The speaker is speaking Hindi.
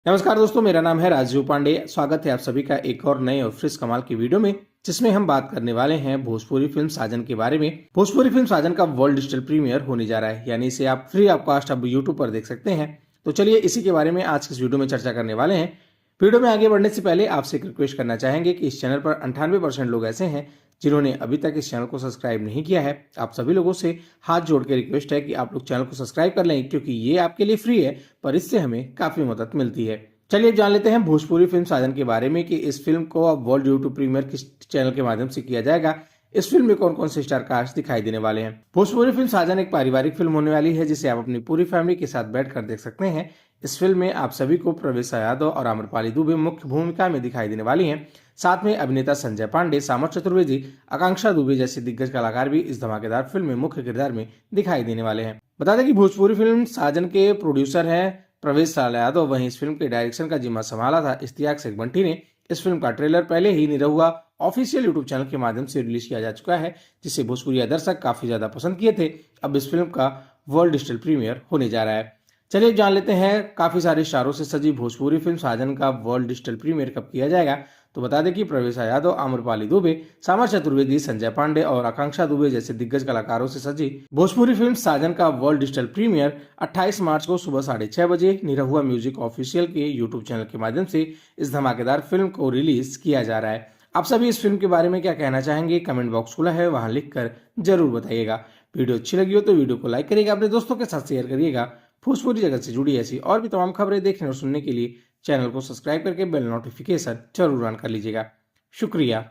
नमस्कार दोस्तों, मेरा नाम है राजीव पांडे। स्वागत है आप सभी का एक और नए और फ्रेश कमाल की वीडियो में, जिसमें हम बात करने वाले हैं भोजपुरी फिल्म साजन के बारे में। भोजपुरी फिल्म साजन का वर्ल्ड डिजिटल प्रीमियर होने जा रहा है, यानी इसे आप फ्री ऑफ कॉस्ट अब यूट्यूब पर देख सकते हैं। तो चलिए इसी के बारे में आज की इस वीडियो में चर्चा करने वाले हैं। वीडियो में आगे बढ़ने से पहले आपसे एक रिक्वेस्ट करना चाहेंगे कि इस चैनल पर 98% लोग ऐसे हैं जिन्होंने अभी तक इस चैनल को सब्सक्राइब नहीं किया है। आप सभी लोगों से हाथ जोड़ के रिक्वेस्ट है कि आप लोग चैनल को सब्सक्राइब कर लें, क्योंकि ये आपके लिए फ्री है, पर इससे हमें काफी मदद मिलती है। चलिए जान लेते हैं भोजपुरी फिल्म साजन के बारे में कि इस फिल्म को अब वर्ल्ड यूट्यूब प्रीमियर किस चैनल के माध्यम से किया जाएगा। इस फिल्म में कौन कौन से स्टार कास्ट दिखाई देने वाले हैं। भोजपुरी फिल्म साजन एक पारिवारिक फिल्म होने वाली है, जिसे आप अपनी पूरी फैमिली के साथ बैठकर देख सकते हैं। इस फिल्म में आप सभी को प्रवेश यादव और आम्रपाली दुबे मुख्य भूमिका में दिखाई देने वाली हैं। साथ में अभिनेता संजय पांडे, सामर चतुर्वेदी, आकांक्षा दुबे जैसे दिग्गज कलाकार भी इस धमाकेदार फिल्म में मुख्य किरदार में दिखाई देने वाले हैं। बता दें कि भोजपुरी फिल्म साजन के प्रोड्यूसर हैं प्रवेश यादव। वहीं इस फिल्म के डायरेक्शन का जिम्मा संभाला था इश्तियाक शेख बंटी ने। इस फिल्म का ट्रेलर पहले ही निरहुआ ऑफिशियल यूट्यूब चैनल के माध्यम से रिलीज किया जा चुका है, जिसे भोजपुरी दर्शक काफी ज्यादा पसंद किए थे। अब इस फिल्म का वर्ल्ड डिजिटल प्रीमियर होने जा रहा है। चलिए जान लेते हैं काफी सारे स्टारों से सजी भोजपुरी फिल्म साजन का वर्ल्ड डिजिटल प्रीमियर कब किया जाएगा। तो बता दें कि प्रवेश यादव, आम्रपाली दुबे, सामर चतुर्वेदी, संजय पांडे और आकांक्षा दुबे जैसे दिग्गज कलाकारों से सजी भोजपुरी फिल्म साजन का वर्ल्ड डिजिटल प्रीमियर 28 मार्च को सुबह 6:30 बजे निरहुआ म्यूजिक ऑफिशियल के यूट्यूब चैनल के माध्यम से इस धमाकेदार फिल्म को रिलीज किया जा रहा है। आप सभी इस फिल्म के बारे में क्या कहना चाहेंगे, कमेंट बॉक्स खुला है, वहां लिखकर जरूर बताइएगा। वीडियो अच्छी लगी हो तो वीडियो को लाइक करिएगा, अपने दोस्तों के साथ शेयर करिएगा। भोजपुरी जगत से जुड़ी ऐसी और भी तमाम खबरें देखने और सुनने के लिए चैनल को सब्सक्राइब करके बेल नोटिफिकेशन जरूर ऑन कर लीजिएगा। शुक्रिया।